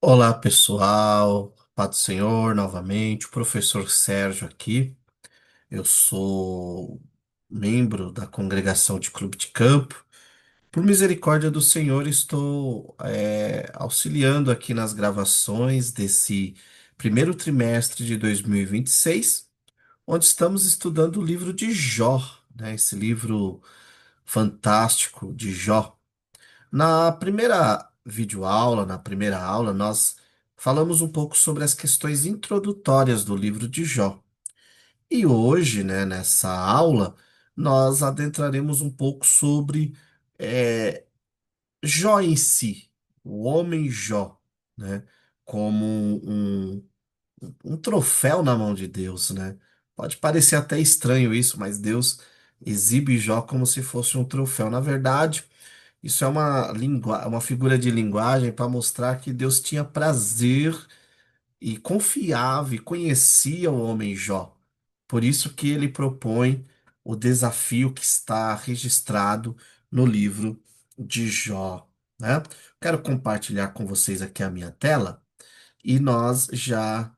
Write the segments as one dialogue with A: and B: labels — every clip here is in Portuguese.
A: Olá, pessoal. Paz do Senhor, novamente, o professor Sérgio aqui. Eu sou membro da congregação de Clube de Campo. Por misericórdia do Senhor, estou auxiliando aqui nas gravações desse primeiro trimestre de 2026, onde estamos estudando o livro de Jó, né? Esse livro fantástico de Jó. Na primeira videoaula, na primeira aula, nós falamos um pouco sobre as questões introdutórias do livro de Jó. E hoje, né, nessa aula, nós adentraremos um pouco sobre Jó em si, o homem Jó, né, como um troféu na mão de Deus, né? Pode parecer até estranho isso, mas Deus exibe Jó como se fosse um troféu. Na verdade, isso é uma figura de linguagem para mostrar que Deus tinha prazer e confiava e conhecia o homem Jó. Por isso que ele propõe o desafio que está registrado no livro de Jó, né? Quero compartilhar com vocês aqui a minha tela e nós já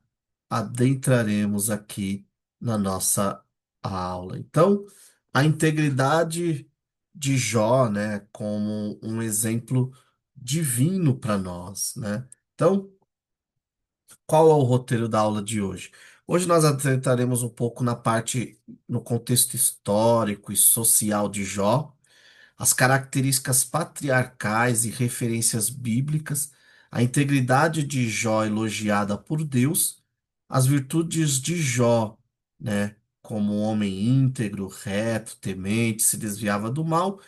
A: adentraremos aqui na nossa aula. Então, a integridade de Jó, né, como um exemplo divino para nós, né? Então, qual é o roteiro da aula de hoje? Hoje nós adentraremos um pouco no contexto histórico e social de Jó, as características patriarcais e referências bíblicas, a integridade de Jó elogiada por Deus, as virtudes de Jó, né, como um homem íntegro, reto, temente, se desviava do mal,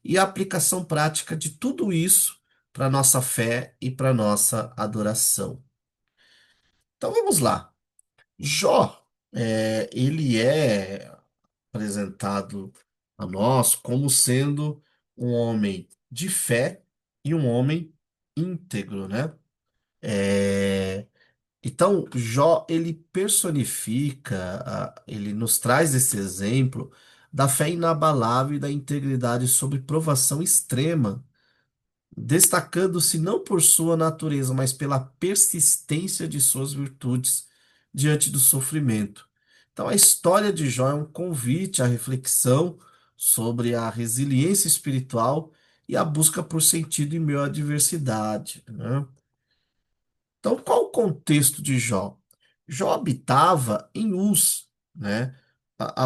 A: e a aplicação prática de tudo isso para nossa fé e para nossa adoração. Então vamos lá. Jó, ele é apresentado a nós como sendo um homem de fé e um homem íntegro, né? É, então, Jó, ele personifica, ele nos traz esse exemplo da fé inabalável e da integridade sob provação extrema, destacando-se não por sua natureza, mas pela persistência de suas virtudes diante do sofrimento. Então, a história de Jó é um convite à reflexão sobre a resiliência espiritual e a busca por sentido em meio à adversidade, né? Então, qual o contexto de Jó? Jó habitava em Uz, né? A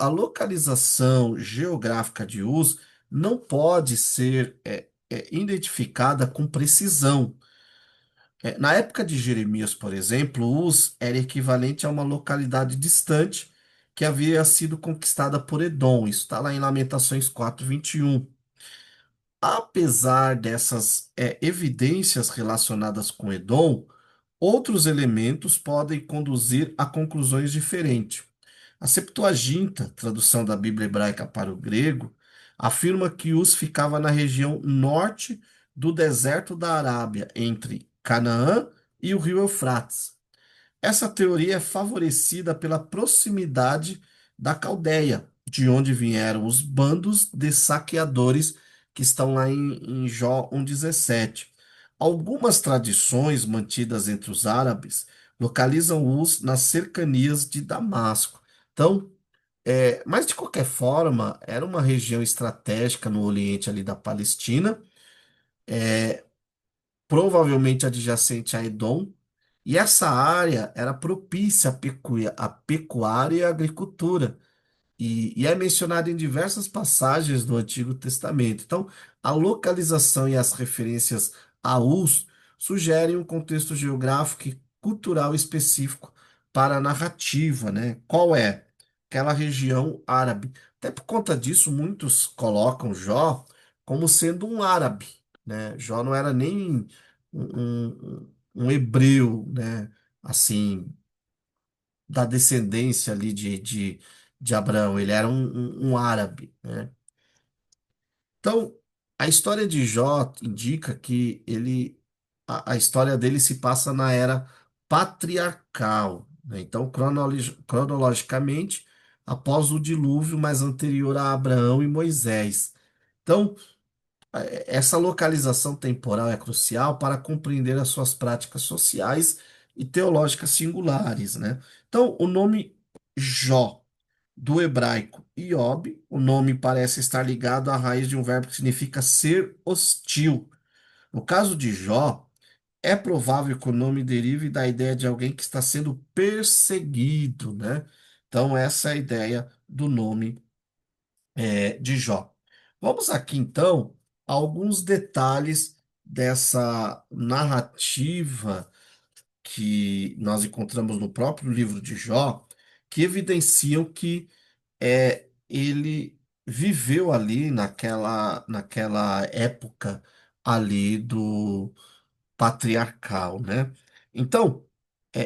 A: localização geográfica de Uz não pode ser identificada com precisão. Na época de Jeremias, por exemplo, Uz era equivalente a uma localidade distante que havia sido conquistada por Edom. Isso está lá em Lamentações 4:21. Apesar dessas evidências relacionadas com Edom, outros elementos podem conduzir a conclusões diferentes. A Septuaginta, tradução da Bíblia hebraica para o grego, afirma que Uz ficava na região norte do deserto da Arábia, entre Canaã e o rio Eufrates. Essa teoria é favorecida pela proximidade da Caldeia, de onde vieram os bandos de saqueadores que estão lá em Jó 1:17. Algumas tradições mantidas entre os árabes localizam-os nas cercanias de Damasco. Então, mas de qualquer forma, era uma região estratégica no oriente ali da Palestina, provavelmente adjacente a Edom, e essa área era propícia à pecuária e à agricultura, e é mencionado em diversas passagens do Antigo Testamento. Então, a localização e as referências a Uz sugerem um contexto geográfico e cultural específico para a narrativa, né? Qual é? Aquela região árabe. Até por conta disso, muitos colocam Jó como sendo um árabe, né? Jó não era nem um hebreu, né? Assim, da descendência ali de Abraão, ele era um árabe, né? Então, a história de Jó indica que a história dele se passa na era patriarcal, né? Então, cronologicamente, após o dilúvio, mas anterior a Abraão e Moisés. Então, Essa localização temporal é crucial para compreender as suas práticas sociais e teológicas singulares, né? Então, o nome Jó, do hebraico Iob, o nome parece estar ligado à raiz de um verbo que significa ser hostil. No caso de Jó, é provável que o nome derive da ideia de alguém que está sendo perseguido, né? Então, essa é a ideia do nome de Jó. Vamos aqui, então, a alguns detalhes dessa narrativa que nós encontramos no próprio livro de Jó, que evidenciam que ele viveu ali naquela época ali do patriarcal, né? Então,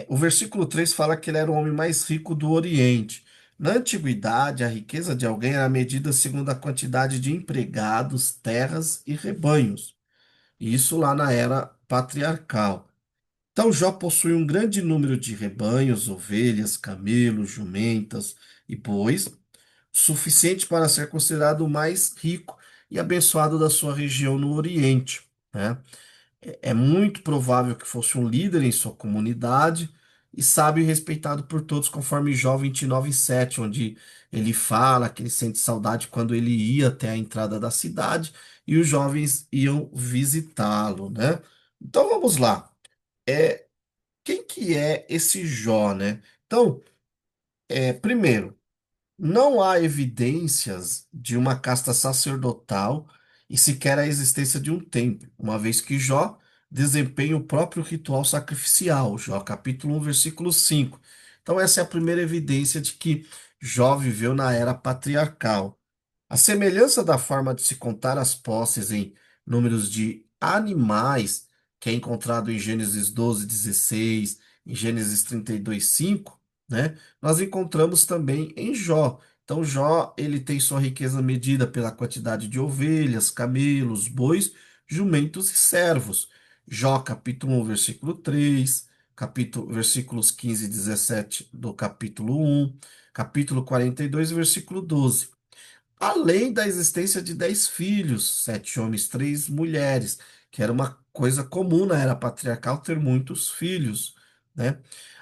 A: o versículo 3 fala que ele era o homem mais rico do Oriente. Na antiguidade, a riqueza de alguém era medida segundo a quantidade de empregados, terras e rebanhos. Isso lá na era patriarcal. Então, Jó possui um grande número de rebanhos, ovelhas, camelos, jumentas e bois, suficiente para ser considerado o mais rico e abençoado da sua região no Oriente, né? É muito provável que fosse um líder em sua comunidade e sábio e respeitado por todos, conforme Jó 29:7, onde ele fala que ele sente saudade quando ele ia até a entrada da cidade e os jovens iam visitá-lo, né? Então vamos lá. Quem que é esse Jó, né? Então, primeiro, não há evidências de uma casta sacerdotal e sequer a existência de um templo, uma vez que Jó desempenha o próprio ritual sacrificial, Jó capítulo 1, versículo 5. Então, essa é a primeira evidência de que Jó viveu na era patriarcal. A semelhança da forma de se contar as posses em números de animais, que é encontrado em Gênesis 12:16, em Gênesis 32:5, né? Nós encontramos também em Jó. Então, Jó, ele tem sua riqueza medida pela quantidade de ovelhas, camelos, bois, jumentos e servos. Jó, capítulo 1, versículo 3, versículos 15 e 17 do capítulo 1, capítulo 42, versículo 12. Além da existência de 10 filhos, 7 homens, 3 mulheres, que era uma coisa comum na era patriarcal ter muitos filhos, né?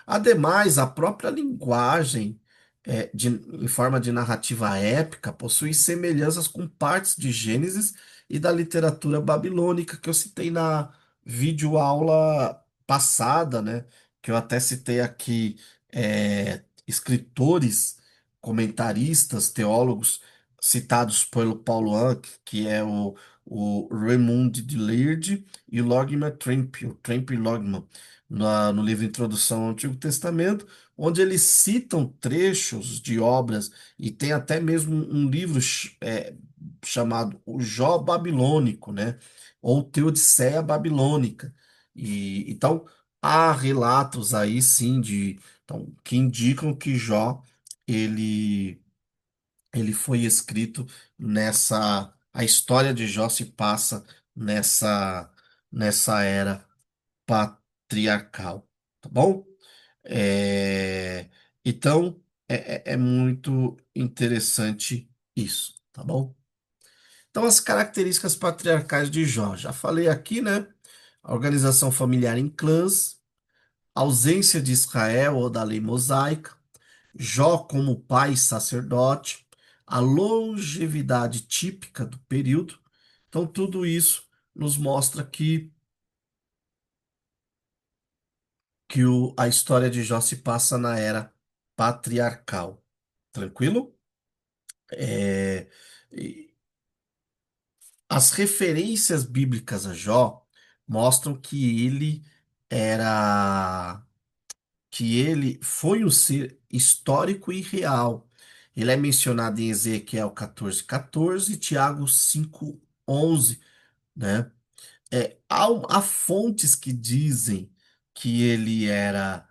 A: Ademais, a própria linguagem em forma de narrativa épica possui semelhanças com partes de Gênesis e da literatura babilônica que eu citei na videoaula passada, né? Que eu até citei aqui escritores, comentaristas, teólogos citados pelo Paulo Anka, que é o Raymond de Lierde e o Logman Trempe, o Trempe Logman, no livro Introdução ao Antigo Testamento, onde eles citam trechos de obras e tem até mesmo um livro chamado O Jó Babilônico, né? Ou Teodiceia Babilônica. E então há relatos aí sim então, que indicam que Jó ele ele foi escrito a história de Jó se passa nessa era patriarcal, tá bom? É, então, é muito interessante isso, tá bom? Então, as características patriarcais de Jó, já falei aqui, né? A organização familiar em clãs, ausência de Israel ou da lei mosaica, Jó como pai sacerdote, a longevidade típica do período. Então, tudo isso nos mostra que a história de Jó se passa na era patriarcal. Tranquilo? É, e as referências bíblicas a Jó mostram era que ele foi um ser histórico e real. Ele é mencionado em Ezequiel 14:14 e Tiago 5:11, né? Há fontes que dizem que ele era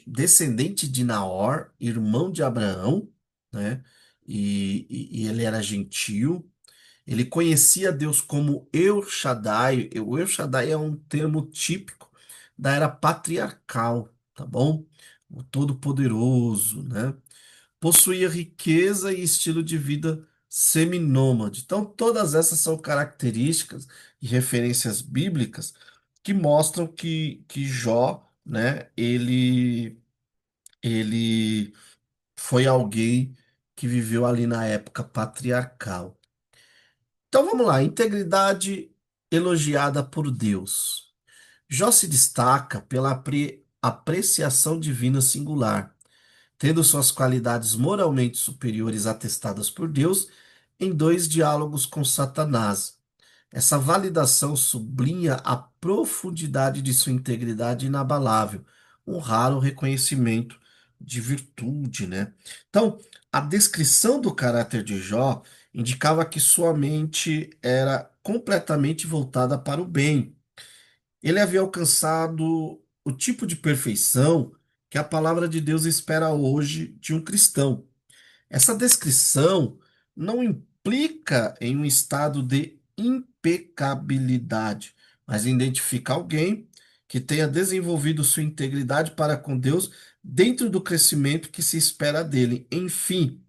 A: descendente de Naor, irmão de Abraão, né? E ele era gentil. Ele conhecia Deus como El Shaddai. O El Shaddai é um termo típico da era patriarcal, tá bom? O Todo-Poderoso, né? Possuía riqueza e estilo de vida seminômade. Então, todas essas são características e referências bíblicas que mostram que Jó, né, ele foi alguém que viveu ali na época patriarcal. Então vamos lá, integridade elogiada por Deus. Jó se destaca pela apreciação divina singular, tendo suas qualidades moralmente superiores atestadas por Deus em dois diálogos com Satanás. Essa validação sublinha a profundidade de sua integridade inabalável, um raro reconhecimento de virtude, né? Então, a descrição do caráter de Jó indicava que sua mente era completamente voltada para o bem. Ele havia alcançado o tipo de perfeição que a palavra de Deus espera hoje de um cristão. Essa descrição não implica em um estado de impecabilidade, mas identifica alguém que tenha desenvolvido sua integridade para com Deus dentro do crescimento que se espera dele. Enfim,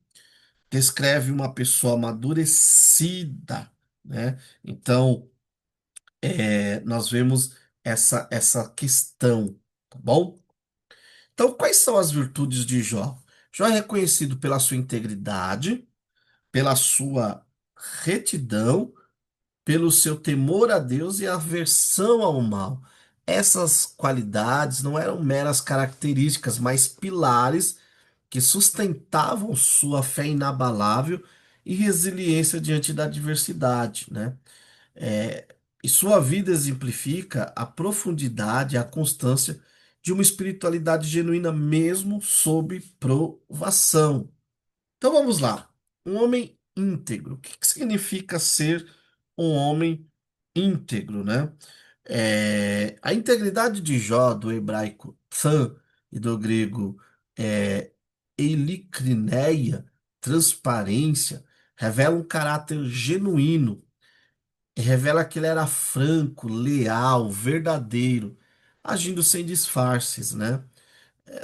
A: descreve uma pessoa amadurecida, né? Então, nós vemos essa questão, tá bom? Então, quais são as virtudes de Jó? Jó é reconhecido pela sua integridade, pela sua retidão, pelo seu temor a Deus e aversão ao mal. Essas qualidades não eram meras características, mas pilares que sustentavam sua fé inabalável e resiliência diante da adversidade, né? E sua vida exemplifica a profundidade e a constância de uma espiritualidade genuína, mesmo sob provação. Então vamos lá. Um homem íntegro. O que que significa ser um homem íntegro, né? A integridade de Jó, do hebraico tsan e do grego eilicrineia, transparência, revela um caráter genuíno, e revela que ele era franco, leal, verdadeiro, agindo sem disfarces, né?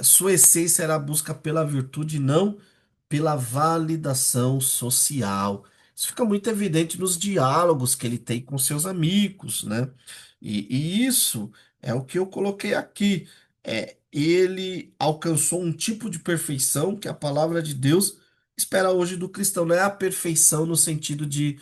A: Sua essência era a busca pela virtude, não pela validação social. Isso fica muito evidente nos diálogos que ele tem com seus amigos, né? E isso é o que eu coloquei aqui. Ele alcançou um tipo de perfeição que a palavra de Deus espera hoje do cristão. Não é a perfeição no sentido de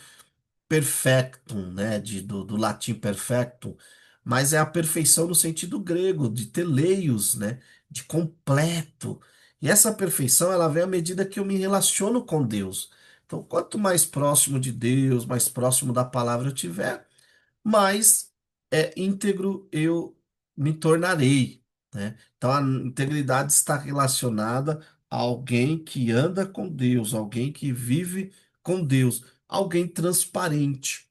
A: perfectum, né, do latim perfectum, mas é a perfeição no sentido grego, de teleios, né, de completo. E essa perfeição, ela vem à medida que eu me relaciono com Deus. Então, quanto mais próximo de Deus, mais próximo da palavra eu tiver, mais íntegro eu me tornarei, né? Então, a integridade está relacionada a alguém que anda com Deus, alguém que vive com Deus, alguém transparente,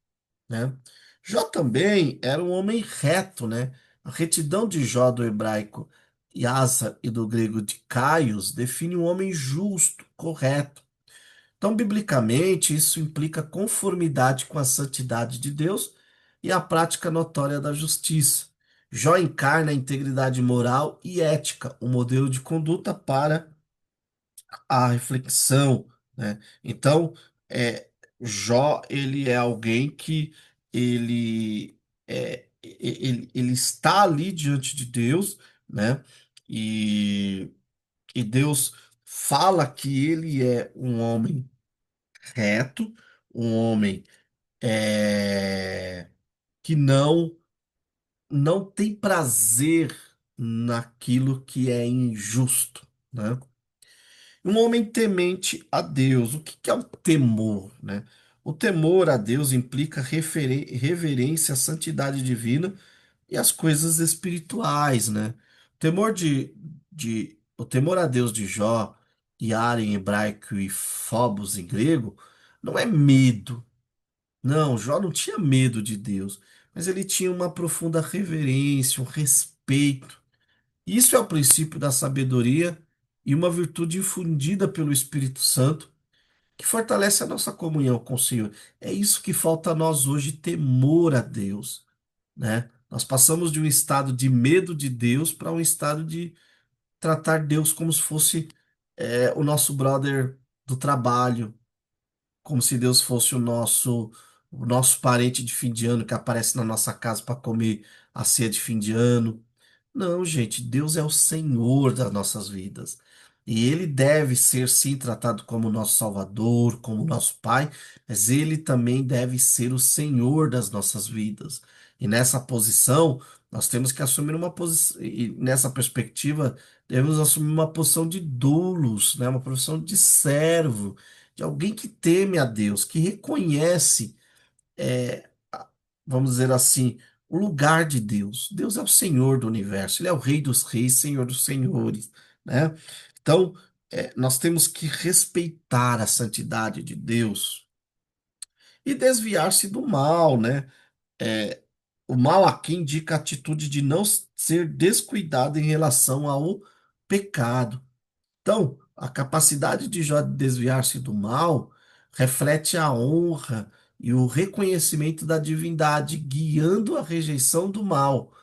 A: né? Jó também era um homem reto, né? A retidão de Jó do hebraico Yasa e do grego de Caios define um homem justo, correto. Então, biblicamente, isso implica conformidade com a santidade de Deus e a prática notória da justiça. Jó encarna a integridade moral e ética, um modelo de conduta para a reflexão, né? Então, Jó, ele é alguém que ele está ali diante de Deus, né? E, e Deus fala que ele é um homem reto, um homem que não tem prazer naquilo que é injusto, né? Um homem temente a Deus. O que que é o temor, né? O temor a Deus implica reverência à santidade divina e às coisas espirituais, né? O temor a Deus de Jó, Yara em hebraico e Phobos em grego, não é medo. Não, Jó não tinha medo de Deus, mas ele tinha uma profunda reverência, um respeito. Isso é o princípio da sabedoria e uma virtude infundida pelo Espírito Santo que fortalece a nossa comunhão com o Senhor. É isso que falta a nós hoje, temor a Deus, né? Nós passamos de um estado de medo de Deus para um estado de tratar Deus como se fosse o nosso brother do trabalho, como se Deus fosse o nosso parente de fim de ano que aparece na nossa casa para comer a ceia de fim de ano. Não, gente, Deus é o Senhor das nossas vidas. E ele deve ser sim tratado como nosso Salvador, como nosso Pai, mas ele também deve ser o Senhor das nossas vidas. E nessa posição, nós temos que assumir uma posição, e nessa perspectiva, devemos assumir uma posição de doulos, né? Uma posição de servo, de alguém que teme a Deus, que reconhece vamos dizer assim, o lugar de Deus. Deus é o Senhor do universo, Ele é o Rei dos Reis, Senhor dos Senhores, né? Então, nós temos que respeitar a santidade de Deus e desviar-se do mal, né? É, o mal aqui indica a atitude de não ser descuidado em relação ao pecado. Então, a capacidade de Jó de desviar-se do mal reflete a honra e o reconhecimento da divindade, guiando a rejeição do mal.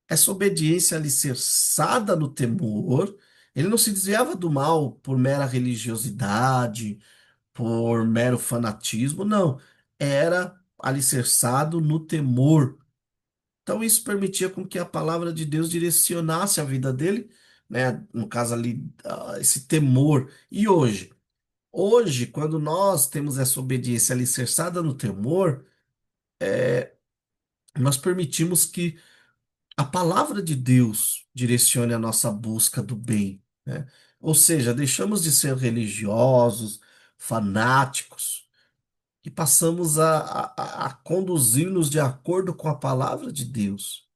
A: Essa obediência alicerçada no temor, ele não se desviava do mal por mera religiosidade, por mero fanatismo, não. Era alicerçado no temor. Então, isso permitia com que a palavra de Deus direcionasse a vida dele, né? No caso ali, esse temor. E hoje? Hoje, quando nós temos essa obediência alicerçada no temor, nós permitimos que a palavra de Deus direcione a nossa busca do bem, né? Ou seja, deixamos de ser religiosos, fanáticos, e passamos a conduzir-nos de acordo com a palavra de Deus.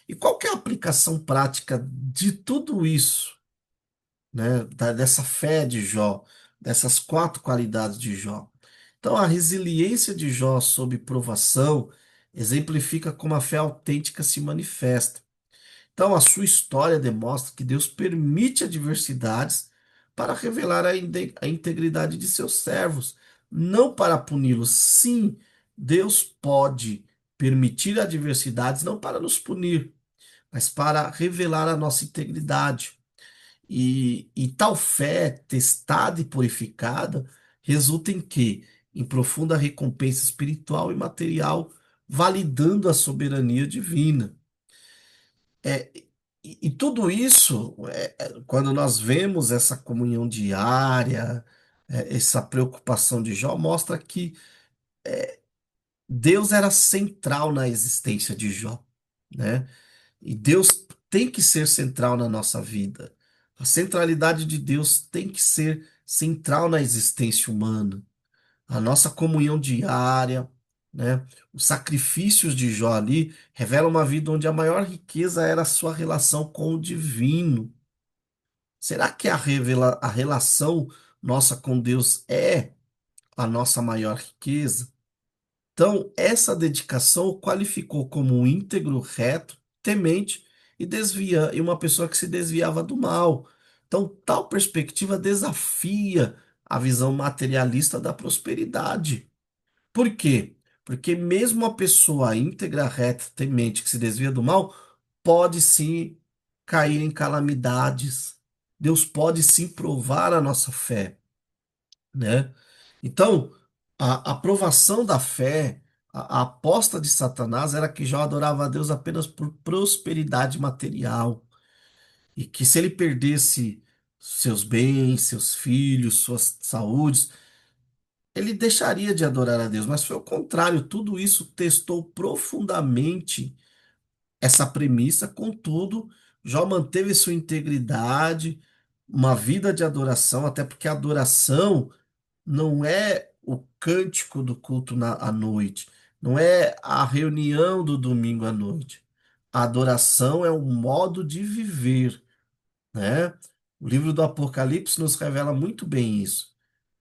A: E qual que é a aplicação prática de tudo isso, né? Dessa fé de Jó, dessas quatro qualidades de Jó? Então, a resiliência de Jó sob provação exemplifica como a fé autêntica se manifesta. Então, a sua história demonstra que Deus permite adversidades para revelar a integridade de seus servos, não para puni-los. Sim, Deus pode permitir adversidades não para nos punir, mas para revelar a nossa integridade. E tal fé testada e purificada resulta em quê? Em profunda recompensa espiritual e material, validando a soberania divina. É, e tudo isso, quando nós vemos essa comunhão diária, essa preocupação de Jó, mostra que Deus era central na existência de Jó, né? E Deus tem que ser central na nossa vida. A centralidade de Deus tem que ser central na existência humana. A nossa comunhão diária, né? Os sacrifícios de Jó ali revelam uma vida onde a maior riqueza era a sua relação com o divino. Será que a relação nossa com Deus é a nossa maior riqueza? Então, essa dedicação o qualificou como um íntegro, reto, temente e uma pessoa que se desviava do mal. Então, tal perspectiva desafia a visão materialista da prosperidade. Por quê? Porque mesmo a pessoa íntegra, reta, temente, que se desvia do mal, pode sim cair em calamidades. Deus pode sim provar a nossa fé, né? Então, a aprovação da fé, a aposta de Satanás era que Jó adorava a Deus apenas por prosperidade material e que se ele perdesse seus bens, seus filhos, suas saúdes, ele deixaria de adorar a Deus. Mas foi o contrário, tudo isso testou profundamente essa premissa, contudo, Jó manteve sua integridade, uma vida de adoração, até porque a adoração não é o cântico do culto à noite, não é a reunião do domingo à noite. A adoração é um modo de viver, né? O livro do Apocalipse nos revela muito bem isso.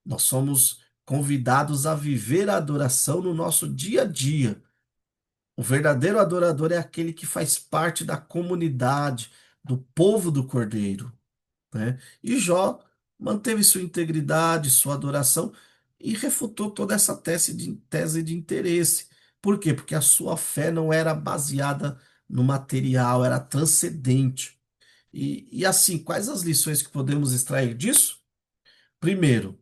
A: Nós somos convidados a viver a adoração no nosso dia a dia. O verdadeiro adorador é aquele que faz parte da comunidade, do povo do Cordeiro, né? E Jó manteve sua integridade, sua adoração e refutou toda essa tese de interesse. Por quê? Porque a sua fé não era baseada no material, era transcendente. E assim, quais as lições que podemos extrair disso? Primeiro,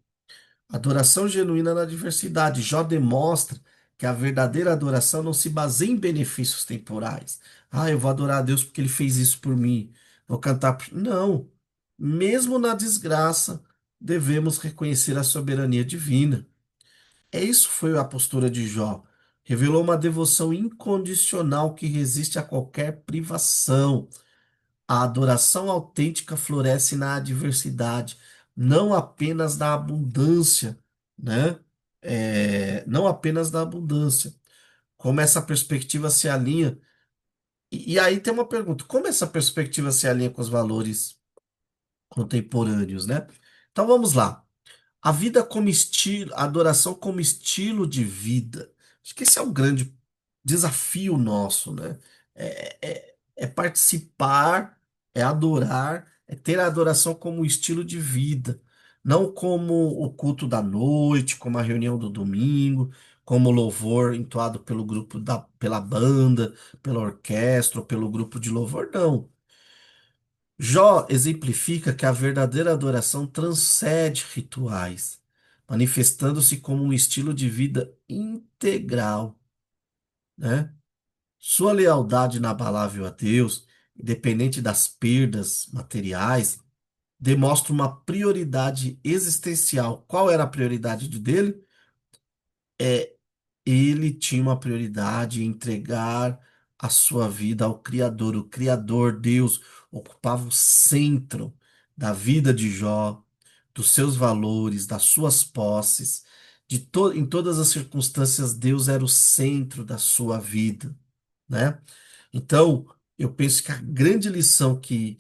A: Adoração genuína na diversidade. Jó demonstra que a verdadeira adoração não se baseia em benefícios temporais. Ah, eu vou adorar a Deus porque ele fez isso por mim. Vou cantar. Não. Mesmo na desgraça, devemos reconhecer a soberania divina. É isso foi a postura de Jó. Revelou uma devoção incondicional que resiste a qualquer privação. A adoração autêntica floresce na adversidade, não apenas na abundância, né? Não apenas na abundância. Como essa perspectiva se alinha? E aí tem uma pergunta: como essa perspectiva se alinha com os valores contemporâneos, né? Então vamos lá. A vida como estilo, a adoração como estilo de vida. Acho que esse é um grande desafio nosso, né? É participar, é adorar, é ter a adoração como estilo de vida, não como o culto da noite, como a reunião do domingo, como o louvor entoado pelo grupo pela banda, pela orquestra ou pelo grupo de louvor, não. Jó exemplifica que a verdadeira adoração transcende rituais, manifestando-se como um estilo de vida integral, né? Sua lealdade inabalável a Deus, independente das perdas materiais, demonstra uma prioridade existencial. Qual era a prioridade dele? Ele tinha uma prioridade em entregar a sua vida ao Criador. O Criador, Deus, ocupava o centro da vida de Jó, dos seus valores, das suas posses. Em todas as circunstâncias, Deus era o centro da sua vida, né? Então, eu penso que a grande lição que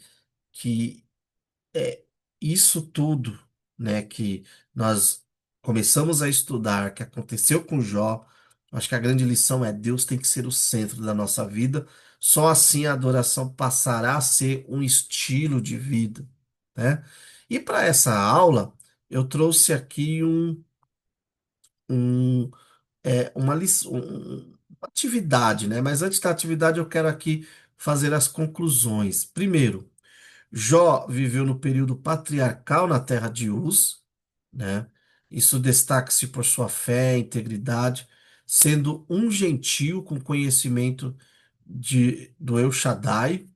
A: é isso tudo, né, que nós começamos a estudar, que aconteceu com Jó, acho que a grande lição é Deus tem que ser o centro da nossa vida, só assim a adoração passará a ser um estilo de vida, né? E para essa aula, eu trouxe aqui um, uma atividade, né? Mas antes da atividade, eu quero aqui fazer as conclusões. Primeiro, Jó viveu no período patriarcal na terra de Uz, né? Isso destaca-se por sua fé, integridade, sendo um gentio com conhecimento do El Shaddai.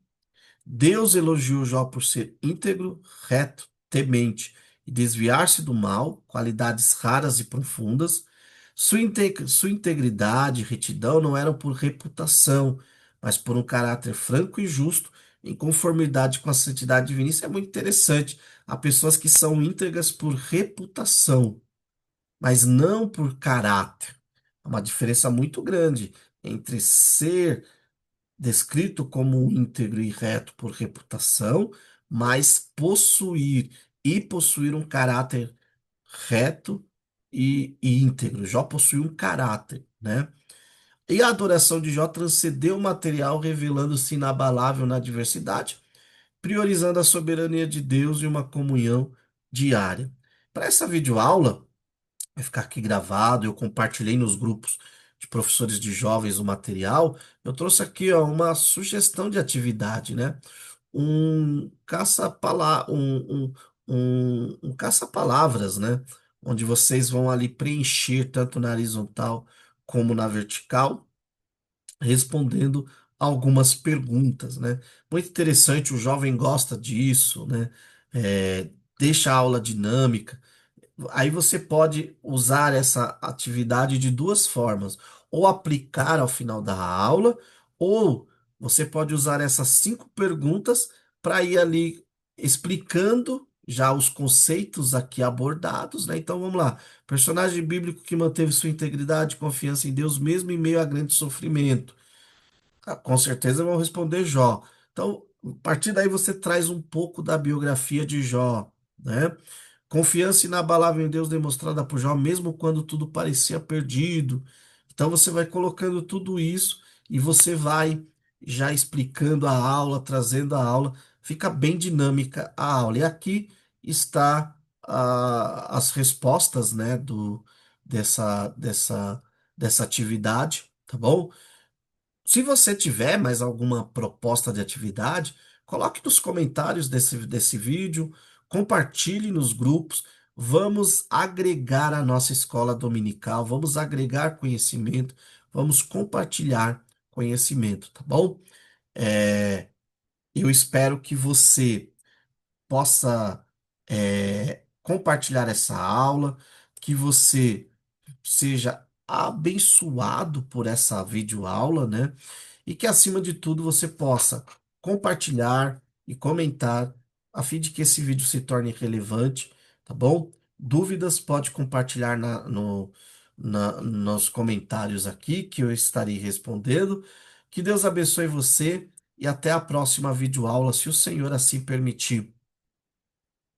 A: Deus elogiou Jó por ser íntegro, reto, temente e desviar-se do mal, qualidades raras e profundas. Sua integridade e retidão não eram por reputação, mas por um caráter franco e justo, em conformidade com a santidade divina. Isso é muito interessante. Há pessoas que são íntegras por reputação, mas não por caráter. Há uma diferença muito grande entre ser descrito como íntegro e reto por reputação, mas possuir um caráter reto e íntegro. Jó possui um caráter, né? E a adoração de Jó transcendeu o material, revelando-se inabalável na diversidade, priorizando a soberania de Deus e uma comunhão diária. Para essa videoaula, vai ficar aqui gravado, eu compartilhei nos grupos de professores de jovens o material. Eu trouxe aqui, ó, uma sugestão de atividade, né? Um um caça-palavras, né? Onde vocês vão ali preencher tanto na horizontal como na vertical, respondendo algumas perguntas, né? Muito interessante, o jovem gosta disso, né? Deixa a aula dinâmica. Aí você pode usar essa atividade de duas formas, ou aplicar ao final da aula, ou você pode usar essas 5 perguntas para ir ali explicando já os conceitos aqui abordados, né? Então vamos lá. Personagem bíblico que manteve sua integridade e confiança em Deus mesmo em meio a grande sofrimento. Ah, com certeza vão responder Jó. Então, a partir daí você traz um pouco da biografia de Jó, né? Confiança inabalável em Deus demonstrada por Jó, mesmo quando tudo parecia perdido. Então você vai colocando tudo isso e você vai já explicando a aula, trazendo a aula. Fica bem dinâmica a aula. E aqui está as respostas, né, dessa atividade, tá bom? Se você tiver mais alguma proposta de atividade, coloque nos comentários desse vídeo, compartilhe nos grupos. Vamos agregar a nossa escola dominical, vamos agregar conhecimento, vamos compartilhar conhecimento, tá bom? É, eu espero que você possa, compartilhar essa aula, que você seja abençoado por essa videoaula, né? E que, acima de tudo, você possa compartilhar e comentar a fim de que esse vídeo se torne relevante, tá bom? Dúvidas, pode compartilhar nos comentários aqui, que eu estarei respondendo. Que Deus abençoe você e até a próxima videoaula, se o Senhor assim permitir.